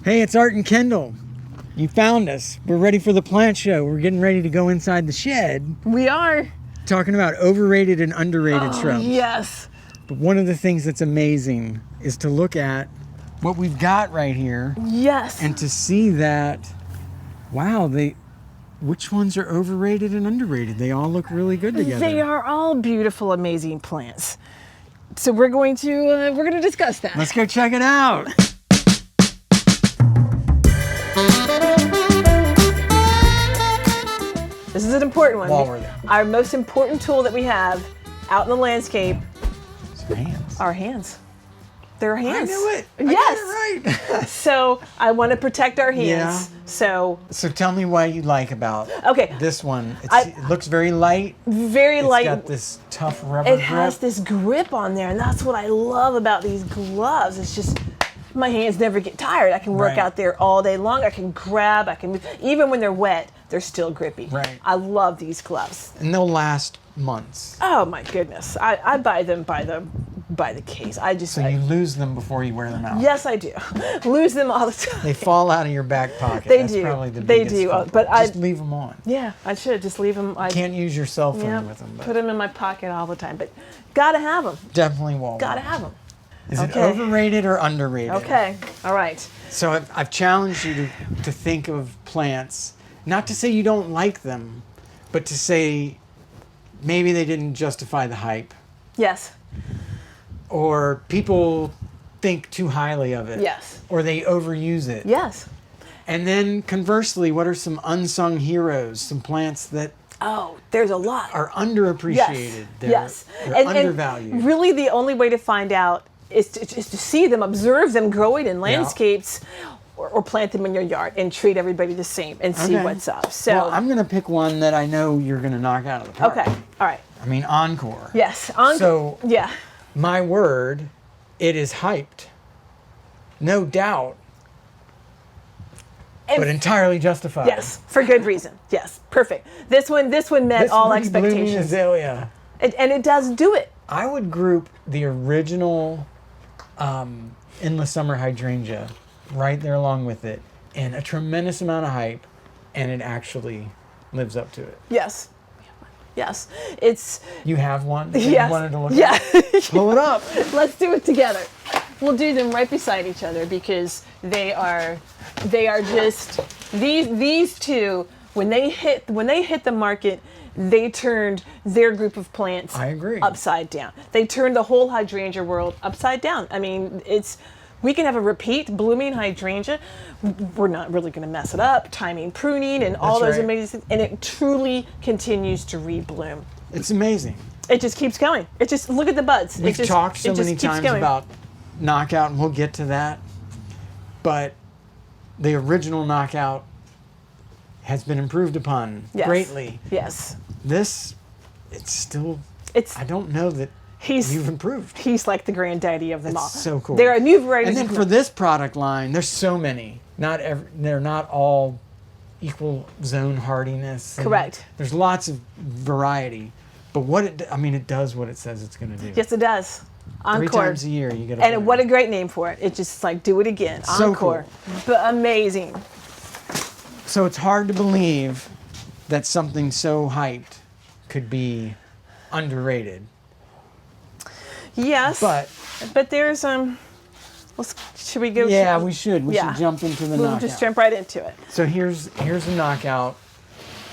Hey, it's Art and Kendahl. You found us. We're ready for the plant show. We're getting ready to go inside the shed. We are. Talking about overrated and underrated shrubs. Yes. But one of the things that's amazing is to look at what we've got right here. Yes. And to see that, wow, which ones are overrated and underrated? They all look really good together. They are all beautiful, amazing plants. So we're going to discuss that. Let's go check it out. This is an important one. While we're there. Our most important tool that we have out in the landscape It's your hands. are hands. They're hands. I knew it. Yes. I got it right. So I want to protect our hands. Yeah. So Tell me what you like about okay, this one. It looks very light. very light. It's got this tough rubber It grip. has this grip on there, and that's what I love about these gloves. It's just my hands never get tired. I can work Right. out there all day long. I can grab. I can even when they're wet, they're still grippy. Right. I love these gloves. And they'll last months. Oh my goodness! I buy them by the case. So you lose them before you wear them out. Yes, I do. Lose them all the time. They fall out of your back pocket. They That's do. probably the They biggest do, culprit. but just leave them on. Yeah, I should just leave them. Can't use your cell phone with them. But Put them in my pocket all the time, but gotta have them. definitely wall. Gotta have them. Is it Okay. overrated or underrated? Okay. All right. So I've challenged you to think of plants, not to say you don't like them, but to say maybe they didn't justify the hype, Yes. or people think too highly of it. Yes. Or they overuse it. Yes. And then conversely, what are some unsung heroes, some plants that Oh, there's a lot. are underappreciated? Yes. They're undervalued. And really, the only way to find out is to see them, observe them growing in landscapes, or plant them in your yard and treat everybody the same and see Okay. what's up. So, Well, I'm going to pick one that I know you're going to knock out of the park. okay. All right. I mean, Encore. Yes. So- yeah. My word, it is hyped. No doubt. And- But entirely justified. Yes, for good reason. Yes, perfect. This one met all This blooming expectations, azalea. and it does do it. I would group the original endless summer hydrangea right there along with it, and a tremendous amount of hype, and it actually lives up to it. Yes, yes. It's You have one that yes. you wanted to look Yeah. at? Pull it up. Let's do it together. We'll do them right beside each other because they are just these two. When they hit the market, they turned their group of plants I agree. upside down. They turned the whole hydrangea world upside down. I mean, we can have a repeat blooming hydrangea. We're not really going to mess it up. Timing, pruning, and all That's those right. amazing things. And it truly continues to rebloom. It's amazing. It just keeps going. It just, look at the buds. We've talked so many keeps times going. about knockout, and we'll get to that. But the original knockout has been improved upon Yes. greatly. Yes. It's still, I don't know that you've improved. He's like the granddaddy of them all. It's so cool. There are new varieties. And then for this product line, there's so many. They're not all equal zone hardiness. and Correct. There's lots of variety. But it does what it says it's going to do. Yes, it does. 3 Encore. times a year you get a And bloom. what a great name for it. It just like do it again. So Encore. But amazing. So it's hard to believe that something so hyped could be underrated. Yes. But there's should we go? Yeah, we should. We Yeah. should jump into the We'll knockout. just jump right into it. So here's a knockout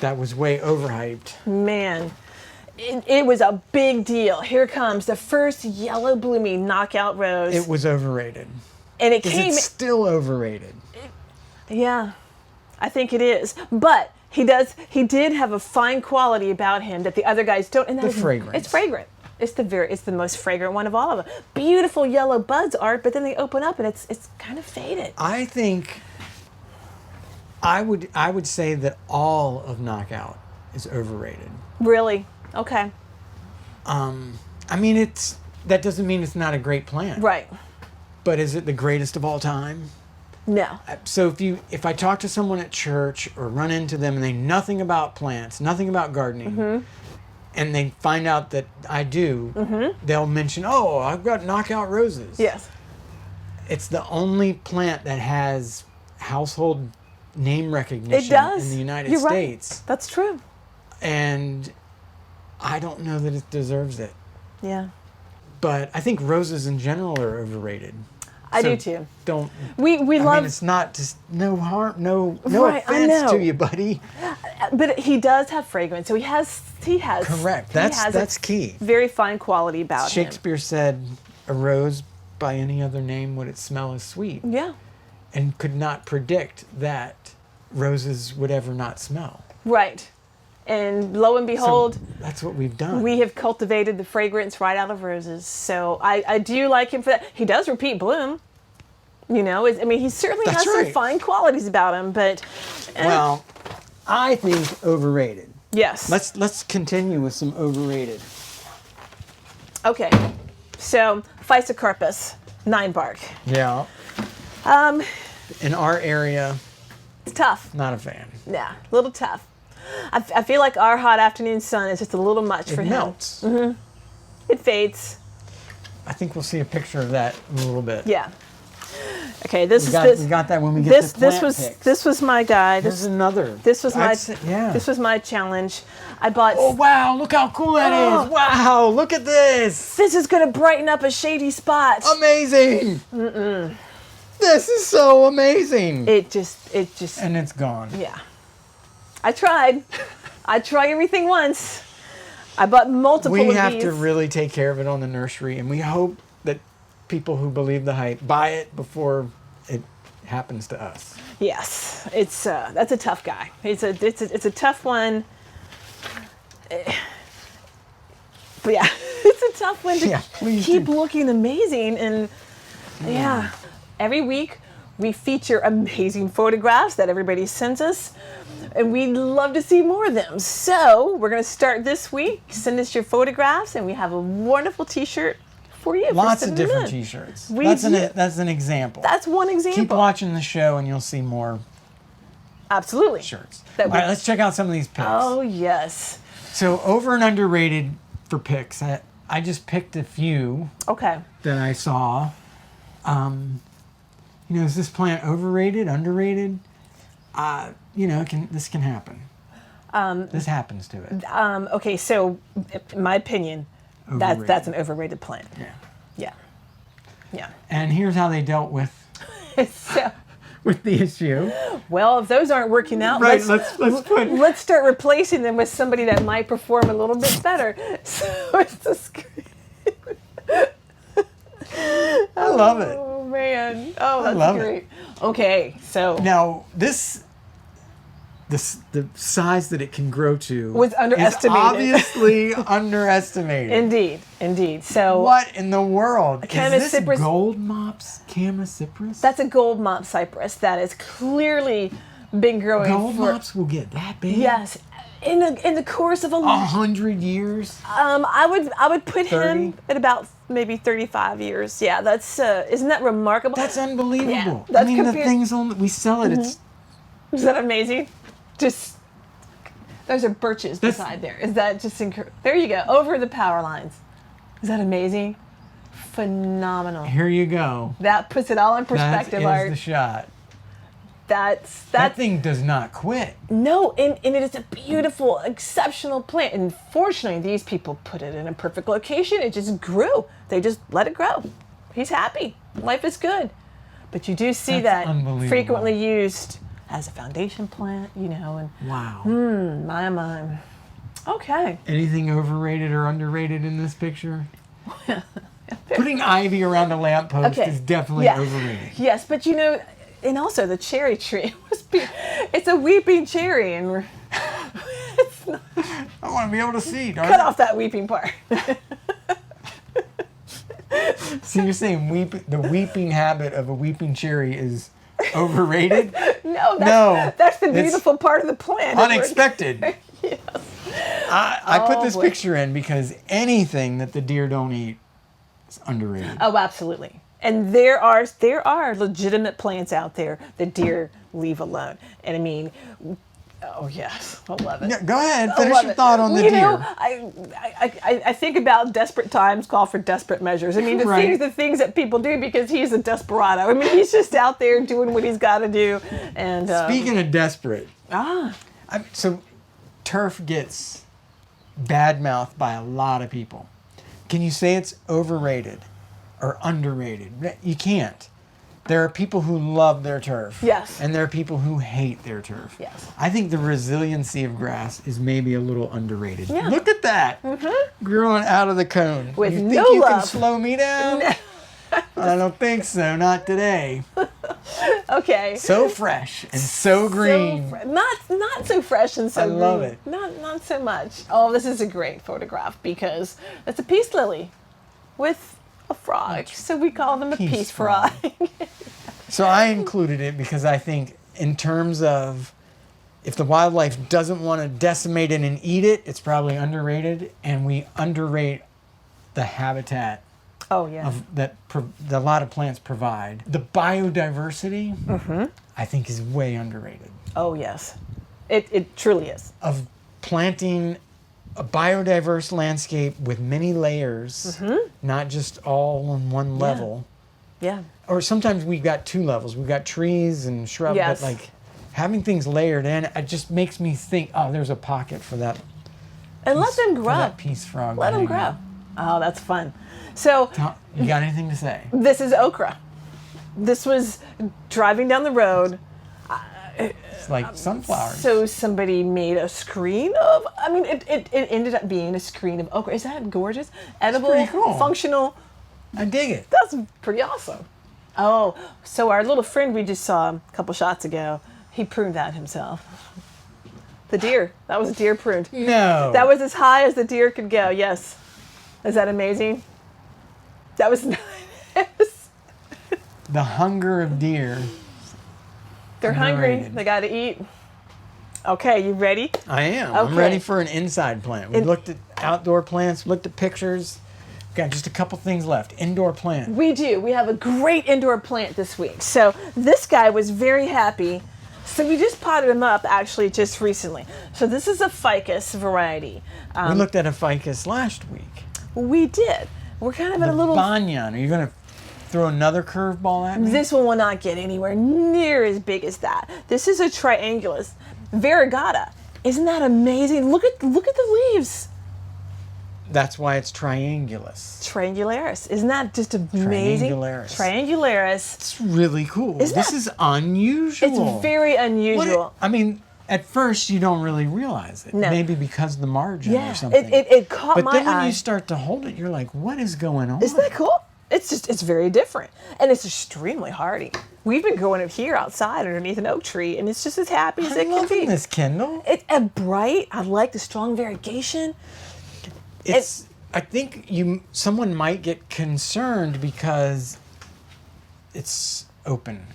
that was way overhyped. Man, it was a big deal. Here comes the first yellow blooming knockout rose. It was overrated. and it Is came. it still overrated? Yeah, I think it is. But he did have a fine quality about him that the other guys don't. And that The is- fragrance. It's fragrant. It's the most fragrant one of all of them. Beautiful yellow buds, Art, but then they open up and it's kind of faded. I think I would say that all of knockout is overrated. Really? Okay. That doesn't mean it's not a great plant. Right. But is it the greatest of all time? No. So if I talk to someone at church or run into them and they know nothing about plants, nothing about gardening, and they find out that I do, they'll mention, "Oh, I've got knockout roses." Yes. It's the only plant that has household name recognition It does. in the United You're States. Right. That's true. And I don't know that it deserves it. Yeah. But I think roses in general are overrated. I So do too. Don't. We I love. mean, it's not just no harm, no Right, I offense know. to you, buddy. But he does have fragrance, so he has. Correct. he has That's a key. Very fine quality about him. Shakespeare said, "A rose by any other name would it smell as sweet," Yeah. and could not predict that roses would ever not smell. Right. And lo and behold, So that's what we've done. we have cultivated the fragrance right out of roses. So I do like him for that. He does repeat bloom. You know, I mean, he certainly That's has some right. fine qualities about him, but Well, I think overrated. yes. Let's continue with some overrated. Okay. So Physocarpus, 9 bark. Yeah. In our area, It's tough. not a fan. Yeah, a little tough. I feel like our hot afternoon sun is just a little much for It him. melts. It fades. I think we'll see a picture of that in a little bit. Yeah. Okay, this We is got, this. we got that when we get This to this plant was picks. this was my guy. Here's another. This was my yeah. this was my challenge. I bought. Oh wow! Look how cool that Oh. is! Wow! Look at this! This is gonna brighten up a shady spot. Amazing! This is so amazing! It just. And it's gone. Yeah. I tried. I try everything once. I bought multiple We of have these. to really take care of it on the nursery, and we hope that people who believe the hype buy it before it happens to us. Yes, it's that's a tough guy. It's a tough one. But yeah, it's a tough one to Yeah, please keep do. looking amazing. And yeah, every week we feature amazing photographs that everybody sends us, and we'd love to see more of them. So we're gonna start this week. Send us your photographs, and we have a wonderful T-shirt for you. for Lots of sending them different in. T-shirts. We That's do. that's an example. That's one example. Keep watching the show, and you'll see more Absolutely. shirts. That All we- right, let's check out some of these picks. Oh yes. So over and underrated for picks. I just picked a few Okay. that I saw. Is this plant overrated, underrated? This can happen. This happens to it. Okay, so in my opinion, that's Overrated. an overrated plant. Yeah. Yeah. And here's how they dealt with So, the issue. well, if those aren't working out, Right. let's start replacing them with somebody that might perform a little bit better. So it's just I love it. oh man, oh that's love it. great. Okay, so Now the size that it can grow to Was underestimated. Is obviously underestimated. indeed. So What in the world? Is this Chamaecyparis- gold mops Chamaecyparis? that's a gold mop cypress that has clearly been growing Gold for mops will get that big? yes. In the course of 100 years? I would put 30? him at about maybe 35 years. Yeah, that's isn't that remarkable? That's unbelievable. Yeah, I that's mean, the compared- things only we sell it. It's Is that amazing? Just those are birches That's- beside there. Is that just there you go, over the power lines. Is that amazing? Phenomenal. here you go. That puts it all in That perspective, is Art. the shot. That Thing does not quit. no, and it is a beautiful, exceptional plant. And fortunately, these people put it in a perfect location. It just grew. They just let it grow. He's happy. Life is good. But you do see That's that unbelievable. frequently used as a foundation plant, and Wow. my. Okay. Anything overrated or underrated in this picture? Putting ivy around a lamppost Okay. is definitely Yeah. overrated. Yes, but and also the cherry tree it's a weeping cherry, and I want to be able to see. Darn cut it. off that weeping part. So you're saying the weeping habit of a weeping cherry is overrated? No, No, that's the it's beautiful part of the plant. Unexpected. Yes. I put Oh, this boy. picture in because anything that the deer don't eat is underrated. Oh, absolutely. And there are legitimate plants out there that deer leave alone. And I mean, Oh yes, I love it. Yeah, go ahead, I finish love your it. thought on the You deer. know, I think about desperate times call for desperate measures. I mean, Right. the things that people do because he's a desperado. I mean, he's just out there doing what he's got to do. And Speaking of desperate, ah, so turf gets badmouthed by a lot of people. Can you say it's overrated or underrated? You can't. There are people who love their turf. Yes. And there are people who hate their turf. Yes. I think the resiliency of grass is maybe a little underrated. Yeah. Look at that. Growing out of the cone. With you think no you can love. slow me down? I don't think so. Not today. okay. So fresh and so green. Not so fresh and so I green. love it. Not so much. Oh, this is a great photograph because it's a peace lily with a frog. So we call them a peace frog. So I included it because I think in terms of if the wildlife doesn't want to decimate it and eat it, it's probably underrated, and we underrate the habitat Oh yeah. that a lot of plants provide. The biodiversity, I think, is way underrated. Oh yes. It truly is. Of planting a biodiverse landscape with many layers, not just all on one level. Yeah. Or sometimes we've got two levels. We've got trees and shrubs, Yes. but like having things layered in, it just makes me think, oh, there's a pocket for that. And let them for grow. that peace frog. Let to them hang grow. out. Oh, that's fun. So You got anything to say? this is okra. This was driving down the road. It's like sunflowers. So somebody made a screen of, I mean, it ended up being a screen of okra. Is that gorgeous? Edible, pretty cool. functional. I dig it. That's pretty awesome. Oh, so our little friend we just saw a couple shots ago, he pruned that himself. The deer. That was deer pruned. No. That was as high as the deer could go, yes. Is that amazing? That was nice. The hunger of deer. They're hungry. Underrated. They got to eat. Okay, you ready? I am. I'm Okay. ready for an inside plant. We looked at outdoor plants, looked at pictures. Got just a couple things left. Indoor plant. We do. We have a great indoor plant this week. So this guy was very happy. So we just potted him up actually just recently. So this is a ficus variety. We looked at a ficus last week. We did. We're kind of in a little... Banyan. Are you going to throw another curveball at me? This one will not get anywhere near as big as that. This is a triangulus variegata. Isn't that amazing? Look at the leaves. That's why it's triangulus. Triangularis. Isn't that just amazing? Triangularis. Triangularis. It's really cool. Isn't This that- is unusual. It's very unusual. I mean, at first you don't really realize it. No. Maybe because of the margin Yeah, or something. it caught but my then when eye. you start to hold it, you're like, what is going on? Isn't that cool? It's very different. And it's extremely hardy. We've been growing it here outside underneath an oak tree, and it's just as happy as it I'm can loving be. this, Kendall. It's a bright. I like the strong variegation. It's. I think someone might get concerned because it's open.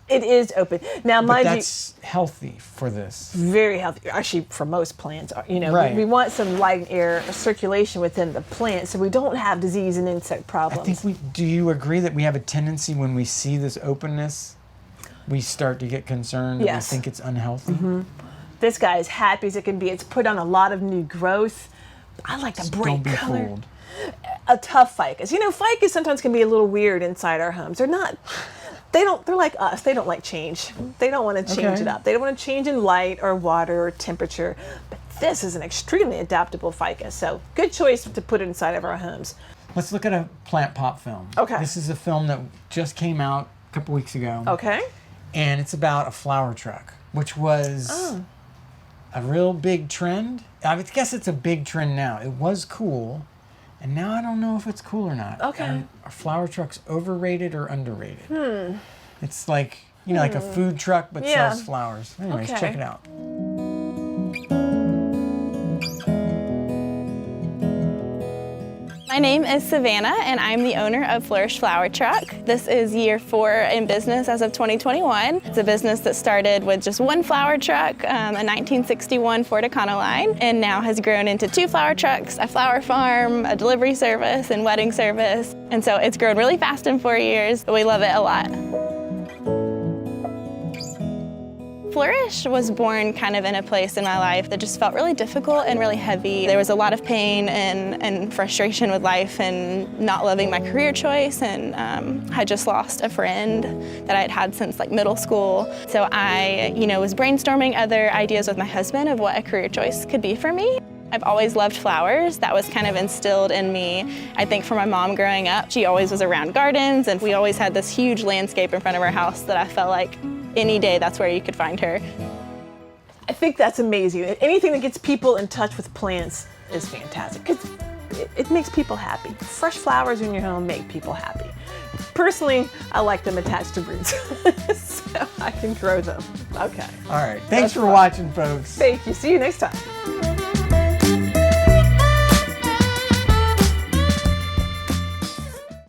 It is open. Now, But mind you, that's healthy for this. very healthy. Actually, for most plants, Right. we want some light air circulation within the plant, so we don't have disease and insect I problems. think do you agree that we have a tendency when we see this openness, we start to get concerned and we Yes. think it's unhealthy? This guy is happy as it can be. It's put on a lot of new growth. I like the bright Don't be color. fooled. A tough ficus. Ficus sometimes can be a little weird inside our homes. They're like us. They don't like change. They don't want to change Okay. it up. They don't want to change in light or water or temperature. But this is an extremely adaptable ficus. So good choice to put it inside of our homes. Let's look at a plant pop film. Okay. This is a film that just came out a couple weeks ago. Okay. And it's about a flower truck, which was a real big trend. I guess it's a big trend now. It was cool, and now I don't know if it's cool or not. Okay. Are flower trucks overrated or underrated? It's like, like a food truck, but Yeah. sells flowers. Anyways, Okay. check it out. My name is Savannah, and I'm the owner of Flourish Flower Truck. This is year 4 in business as of 2021. It's a business that started with just one flower truck, a 1961 Ford Econoline, and now has grown into 2 flower trucks, a flower farm, a delivery service, and wedding service. And so it's grown really fast in 4 years, but we love it a lot. Flourish was born kind of in a place in my life that just felt really difficult and really heavy. There was a lot of pain and frustration with life and not loving my career choice, and I just lost a friend that I had had since like middle school. So I, was brainstorming other ideas with my husband of what a career choice could be for me. I've always loved flowers. That was kind of instilled in me, I think, from my mom growing up. She always was around gardens, and we always had this huge landscape in front of our house that I felt like any day that's where you could find her. I think that's amazing. Anything that gets people in touch with plants is fantastic because it makes people happy. Fresh flowers in your home make people happy. Personally, I like them attached to roots, so I can grow them. Okay. All right. Thanks for watching, folks. Thank you. See you next time.